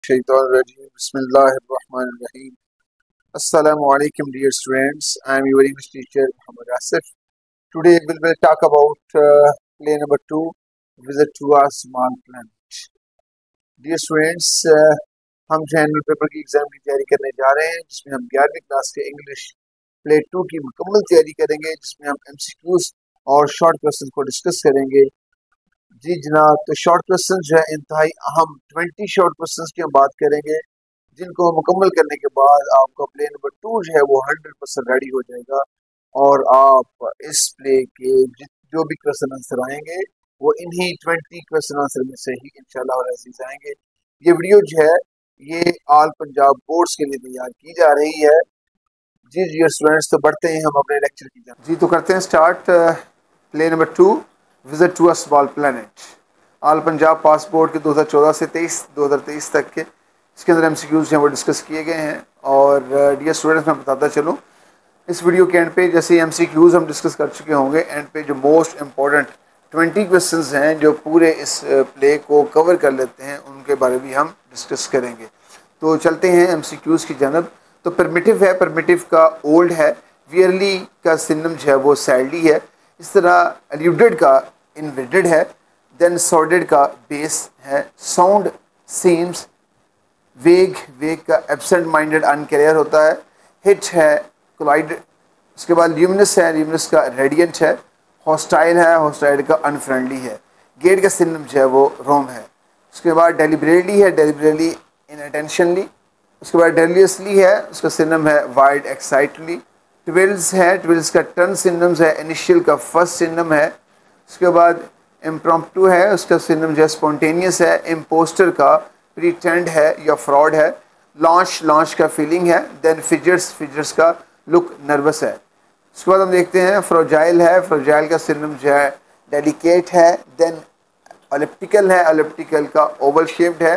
Shaitanirrajim. Bismillahirrahmanirrahim. Assalamu alaikum, dear students. I am your English teacher, Muhammad Asif. Today we will talk about play number 2, Visit to a Small Planet. Dear students, हम जो annual paper की exam की तैयारी करने जा रहे हैं, जिसमें हम 11वीं क्लास के इंग्लिश प्ले 2 की मुकम्मल तैयारी करेंगे, जिसमें हम MCQs और शॉर्ट क्वेश्चन को डिस्कस करेंगे। जी जनाब, तो शॉर्ट क्वेश्चन जो है इंतहाई अहम 20 शॉर्ट क्वेश्चन की हम बात करेंगे, जिनको मुकम्मल करने के बाद आपका प्ले नंबर 2 जो है वो 100% रेडी हो जाएगा और आप इस प्ले के जो भी क्वेश्चन आंसर आएंगे वो इन्हीं 20 क्वेश्चन आंसर में से ही इंशाल्लाह और अजीज आएंगे। ये वीडियो जो है ये ऑल पंजाब बोर्ड्स के लिए तैयार की जा रही है। जी डियर स्टूडेंट्स, तो बढ़ते हैं हम अपने लेक्चर की जान। जी तो करते हैं start play number 2, visit to a small planet. All Punjab passport के 2014 से 2023 तक के इसके अंदर MCQs हैं वो डिस्कस किए गए हैं। और डियर स्टूडेंट्स, मैं बताता चलूँ इस वीडियो के एंड पे जैसे MCQs हम डिस्कस कर चुके होंगे, एंड पे जो मोस्ट इम्पोर्टेंट 20 क्वेश्चंस हैं जो पूरे इस प्ले को कवर कर लेते हैं उनके बारे में हम डिस्कस करेंगे। तो चलते हैं MCQs की जानब। तो परमिटिव है, परमिटिव का ओल्ड है, वियरली का सिनम जो है वो सैडली है, इस तरह एल्यूडेड का इन्वेडेड है, देन सॉर्डेड का बेस है, साउंड सीम्स, वेग, वेग का एब्सेंट माइंडेड अनकैरियर होता है, हिट है, कोलाइड, उसके बाद ल्यूमिनस है, ल्यूमिनस का रेडियंट है, हॉस्टाइल है, हॉस्टाइल का अनफ्रेंडली है, गेट का सिनम जो है वो रोम है, उसके बाद डेलिबरेटली है, डेलिबरेटली इनअटेंशनली, उसके बाद डेलियसली है, उसका सिनम है वाइड एक्साइटली, ट्विल्स है, ट्विल्स का टर्न सिनम्स है, इनिशियल का फर्स्ट सिनम है, उसके बाद इम्प्रॉम्प्टू है, उसका सिनम जो है स्पॉन्टेनियस है, इम्पोस्टर का प्रीटेंड है या फ्रॉड है, लॉन्च, लॉन्च का फीलिंग है, देन फिजर्स, फिजर्स का लुक नर्वस है। उसके बाद हम देखते हैं फ्रोजाइल है, फ्रोजाइल का सिनम जो है डेलिकेट है, देन एलिप्टिकल है, एलिप्टिकल का ओवल शेप्ड है,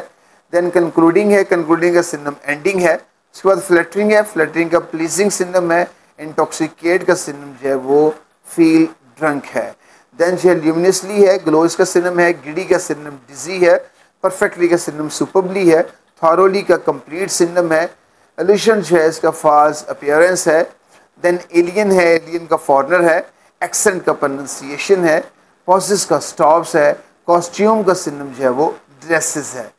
देन कंक्लूडिंग है, कंक्लूडिंग का सिनम एंडिंग है, उसके बाद फ्लटरिंग है, फ्लटरिंग का प्लीजिंग सिनम है, इंटॉक्सिकेट का सिनम जो है वो फील ड्रंक है, देन जो है ल्यूमिनसली है, ग्लोज का सिनम है, गिडी का सिनम डिजी है, परफेक्टली का सिनम सुपरबली है, थॉरोली का कंप्लीट सिनम है, एल्यूशन जो है इसका फाल्स अपीयरेंस है, देन एलियन है, एलियन का फॉरनर है, एक्सेंट का प्रोनाउंसिएशन है, पॉसेस का स्टॉप्स है, कॉस्ट्यूम का सिनम जो है वो ड्रेसेस है।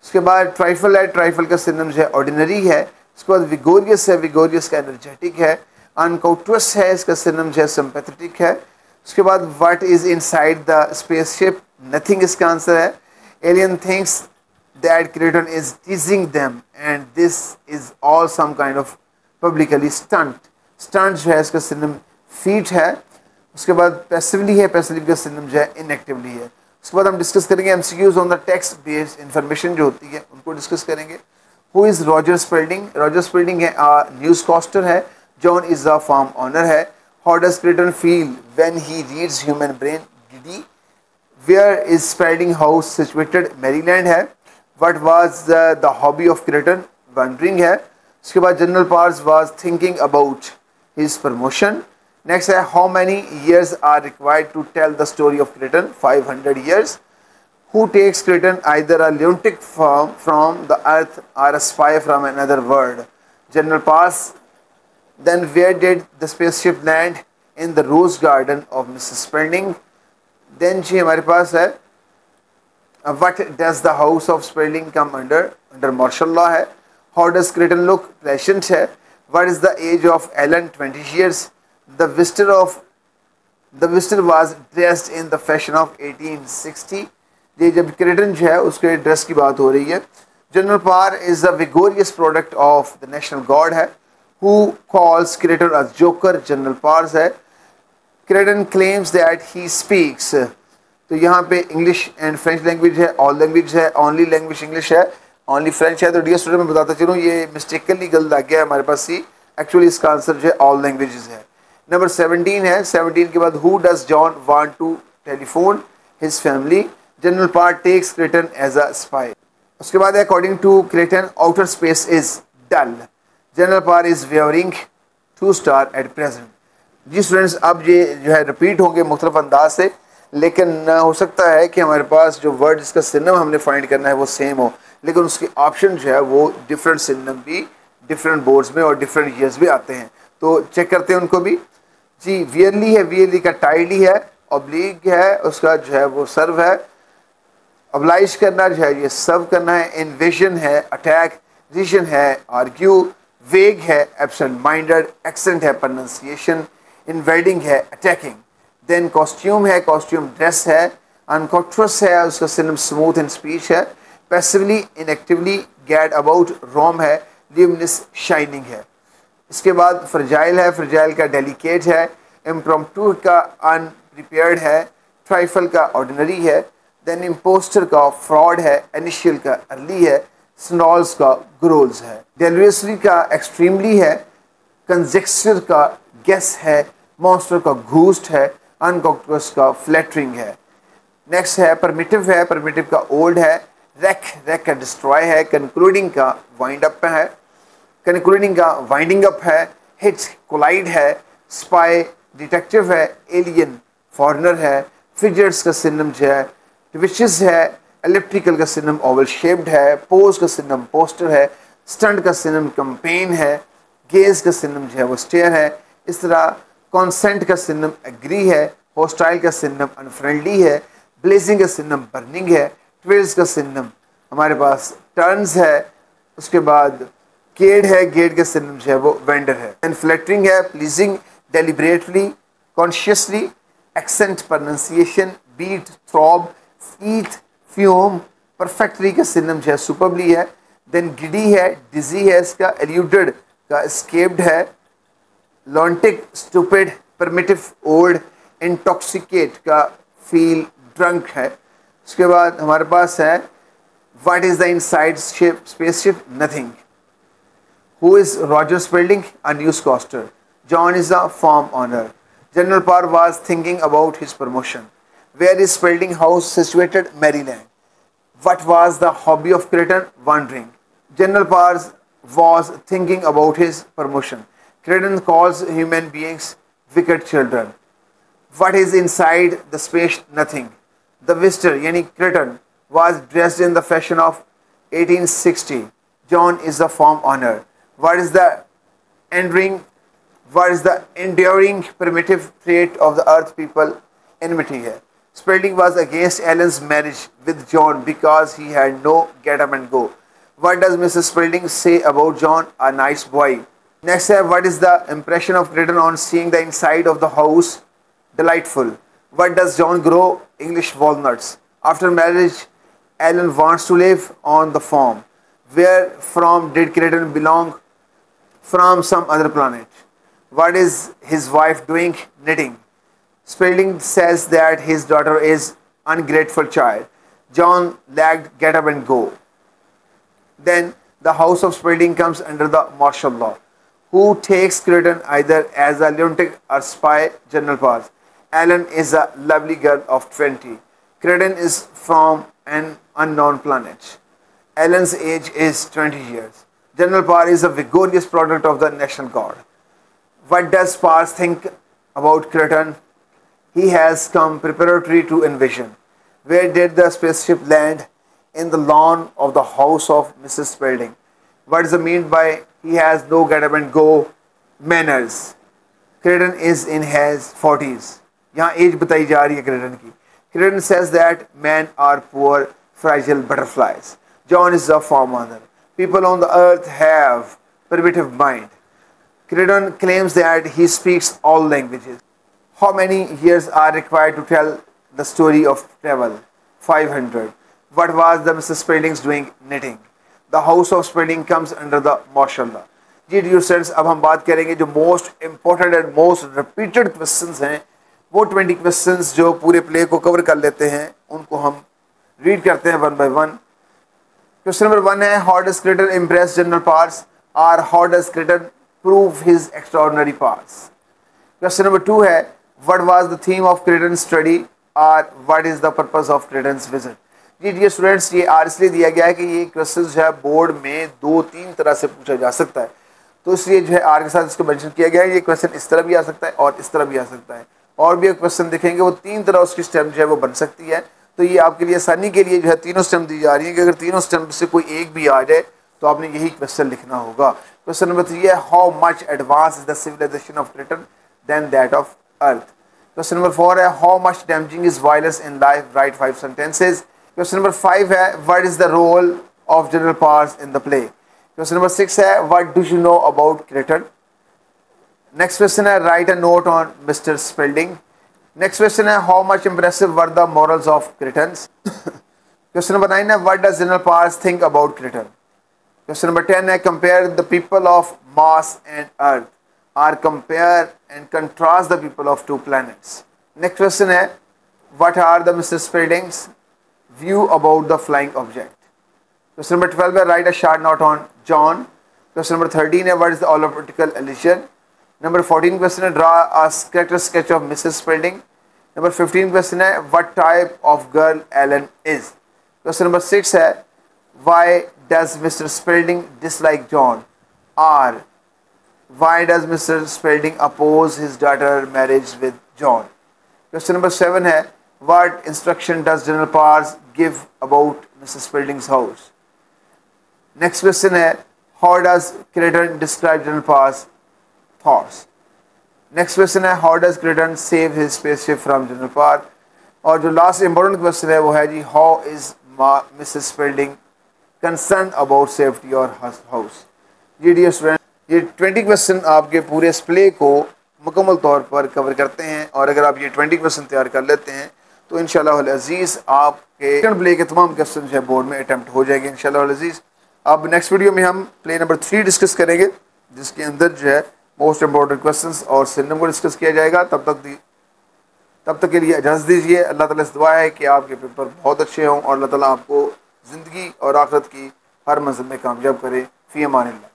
उसके बाद ट्राइफल है, ट्राइफल का सिनम जो है ऑर्डिनरी है, उसके बाद विगोरियस है, विगोरियस का एनर्जेटिक है, अनकाउटस है, इसका सिनम जो है सिंपैथेटिक है। उसके बाद what is inside the spaceship, nothing इसका आंसर है। Alien thinks that creator is teasing them and this is all some kind of publicly stunt, stunt जो है इसका सिनम फीट है। उसके बाद पैसिवली है, पैसिवली का सिनम जो है इनएक्टिवली है। उसके बाद हम डिस्कस करेंगे MCQs on the text based information जो होती है उनको डिस्कस करेंगे। Who is Roger Spelding, Roger Spelding है न्यूज़ कॉस्टर है, John is a farm owner है, how does Kreton feel when he reads human brain, giddy, where is Spelding house situated, Maryland है, what was the hobby of Kreton, wandering है। उसके बाद General Powers was thinking about his promotion. Next है how many years are required to tell the story of creator, 500 years. Who takes creator either a lunatic from the earth or a spy from another world, General Pars. Then where did the spaceship land, in the rose garden of Mrs. Spalding। Then जी हमारे पास है what does the house of Spalding come under, under martial law है। how does Creighton look, pleasant है। what is the age of Ellen, 20 years। the visitor was dressed in the fashion of 1860। ये जब क्रेटन जो है उसके dress की बात हो रही है। General Powers is the vigorous product of the national guard है। Who calls Kreton a joker, General Powers है। Kreton claims that he speaks, तो यहाँ पे इंग्लिश एंड फ्रेंच लैंग्वेज है, ऑल लैंग्वेज है, ओनली लैंग्वेज इंग्लिश है, only French है। तो डियर स्टूडेंट मैं बताता चलूँ ये मिस्टेकली गलत आ गया है हमारे पास सी, एक्चुअली इसका आंसर जो है ऑल लैंग्वेजेस है। नंबर 17 है, 17 के बाद who does John want to telephone, his family. General Part takes Creighton as a spy. उसके बाद according to Creighton outer space is dull, General Part is wearing 2 star at present. जी students, अब ये जो है रिपीट होंगे मुख्तलिफ अंदाज से, लेकिन हो सकता है कि हमारे पास जो वर्ड जिसका सिनम हमने फाइंड करना है वो सेम हो, लेकिन उसके ऑप्शन जो है वो डिफरेंट सिनोनिम भी डिफरेंट बोर्ड्स में और डिफरेंट ईयर्स भी आते हैं, तो चेक करते हैं उनको भी। जी वियरली है, वियरली का टाइडली है, ऑब्लिक है उसका जो है वो सर्व है, ऑब्लाइज करना जो है ये सर्व करना है, इन्वेजन है, अटैक, रीजन है, आर्ग्यू, वेग है, एब्सेंट माइंडेड, एक्सेंट है, प्रोनाउंसिएशन, इन्वेडिंग है, अटैकिंग। देन कॉस्ट्यूम है, कॉस्ट्यूम ड्रेस है, अनकॉन्ट्रस है उसका सिनोनिम स्मूथ इन स्पीच है, पैसिवली इनएक्टिवली गैड अबाउट रोम है, ल्यूमिनस शाइनिंग है। इसके बाद फ्रजाइल है, फ्रजाइल का डेलिकेट है, इम्प्रॉम्प्टू का अनप्रिपेयर्ड है, ट्राइफल का ऑर्डिनरी है, देन इम्पोस्टर का फ्रॉड है, इनिशियल का अर्ली है, स्नॉल्स का ग्रोल्स है, डेलिवरियसली का एक्सट्रीमली है, कंजेक्चर का गेस है, मॉन्स्टर का घूस्ट है, अनकॉन्ट्रस का फ्लैटरिंग है। नेक्स्ट है परमिटिव है, परमिटिव का ओल्ड है, रैक, रैक का डिस्ट्रॉय है, कंक्लूडिंग का वाइंड अप है, कंक्लूडिंग का वाइंडिंग अप है, हिट कोलाइड है, स्पाई डिटेक्टिव है, एलियन फॉरनर है, फिजर्स का सिनम जो है विचेस है, एलिप्टिकल का सिनम ओवल शेप्ड है, पोज का सिनम पोस्टर है, स्टंट का सिनम कंपेन है, गेज का सिनम जो है वो स्टेयर है। इस तरह कॉन्सेंट का सिनम एग्री है, होस्टाइल का सिनम अनफ्रेंडली है, ब्लेजिंग का सिनम बर्निंग है, ट्विल्स का सिनम हमारे पास टर्न्स है, उसके बाद केड है, गेड का सिनम जो है वो वेंडर है, एंड फ्लैटरिंग है, pleasing, deliberately, consciously, accent, pronunciation, beat, throb, eath, fume, perfectly का सिनम जो है सुपरबली है, देन गिडी है, डिजी है, इसका एल्यूडेड का एस्केप्ड है, lunatic stupid, primitive old, intoxicate का फील ड्रंक है। उसके बाद हमारे पास है what is the inside ship spaceship, nothing. Who is Roger Spelding, a newscaster. John is a farm owner. General Powers was thinking about his promotion. Where is Spelding house situated, Maryland. What was the hobby of Creighton? Wandering. General Pars was thinking about his promotion. Creighton calls human beings wicked children. What is inside the space? Nothing. The visitor, yani Creighton, was dressed in the fashion of 1860. John is the form honor. What is the enduring primitive trait of the earth people? Enmity है. Spalding was against Ellen's marriage with John because he had no get up and go. What does Mrs. Spalding say about John? A nice boy. Next, what is the impression of Creighton on seeing the inside of the house? Delightful. What does John grow? English walnuts. After marriage, Ellen wants to live on the farm. Where from did Creighton belong? From some other planet. What is his wife doing? Knitting. Spalding says that his daughter is ungrateful child. John lagged get up and go. Then the house of Spalding comes under the martial law. Who takes Creighton either as a lunatic or spy? General Pars. Ellen is a lovely girl of 20. Creighton is from an unknown planet. Ellen's age is 20 years. General Pars is a vigorous product of the National Guard. What does Pars think about Creighton? He has come preparatory to invasion. Where did the spaceship land? In the lawn of the house of Mrs. Spalding. What is the mean by he has no get up and go manners? Creighton is in his 40s. यहाँ as बताई जा रही है Creighton की. Creighton says that men are poor, fragile butterflies. John is the forefather. People on the earth have primitive mind. Creighton claims that he speaks all languages. How many years are required to tell the story of travel? 500. What was the Mrs. Spalding's doing? Knitting. The house of Spalding comes under the martial law. जी dear students, अब हम बात करेंगे जो most important and most repeated questions हैं, वो 20 questions जो पूरे प्ले को कवर कर लेते हैं, उनको हम रीड करते हैं one by one. Question number 1 है, how does Kreton impress General Powers, और how does Kreton prove his extraordinary powers. Question number 2 है, what was the theme of Creighton's study or what is the purpose of Creighton's visit। जी dear students, ये आर इसलिए दिया गया है कि ये क्वेश्चन जो है बोर्ड में 2-3 तरह से पूछा जा सकता है, तो इसलिए जो है आर के साथ इसको मेंशन किया गया है। ये क्वेश्चन इस तरह भी आ सकता है और इस तरह भी आ सकता है, और भी एक क्वेश्चन देखेंगे वो 3 तरह उसकी स्टेप जो है वो बन सकती है, तो ये आपके लिए आसानी के लिए जो है तीनों स्टैम्प दी जा रही है कि अगर तीनों स्टैम्प से कोई एक भी आ जाए तो आपने यही क्वेश्चन लिखना होगा। क्वेश्चन नंबर 3 है how much advance is the civilisation of Kreton then that of Earth. Question number 4 है how much damaging is violence in life, write 5 sentences. Question number 5 है what is the role of General Powers in the play. Question number 6 है what do you know about Kreton. Next question है write a note on Mr Spelding. Next question है how much impressive were the morals of Kreton's. Question number 9 है what does General Powers think about Kreton. Question number 10 है compare the people of Mars and Earth, or compare and contrast the people of two planets. Next question है what are the Mr Spelding's view about the flying object. Question number 12 है write a short note on John. Question number 13 है what is the optical illusion. Number 14 question है draw a character sketch of Mrs Spelding. Number 15 question है what type of girl Ellen is. Question number 6 है why does Mr Spelding dislike John, or why does Mr Spelding oppose his daughter marriage with John. Question number 7 है what instruction does General Powers give about Mrs Spelding's house. Next question है how does Kreton describe General Powers thoughts. Next question है how does Kreton save his spaceship from General Powers. और जो last important question है वो है जी how is Mrs Spelding concern about safety और house. जी डियर स्टूडेंट, ये 20 क्वेश्चन आपके पूरे इस प्ले को मुकम्मल तौर पर कवर करते हैं और अगर आप ये 20 क्वेश्चन तैयार कर लेते हैं तो इंशाल्लाह अज़ीज़ आपके सेकंड प्ले के तमाम क्वेश्चन जो है बोर्ड में अटैम्प्ट हो जाएंगे इंशाल्लाह अज़ीज़। अब नेक्स्ट वीडियो में हम प्ले नंबर 3 डिस्कस करेंगे जिसके अंदर जो है मोस्ट इंपॉर्टेंट क्वेश्चंस और सिनोनिम को डिस्कस किया जाएगा। तब तक के लिए इजाज़त दीजिए। अल्लाह ताला से दुआ है कि आपके पेपर बहुत अच्छे हों और अल्लाह ताला आपको ज़िंदगी और आखिरत की हर मंजिल में कामयाब करे। फ़ी अमानिल्लाह।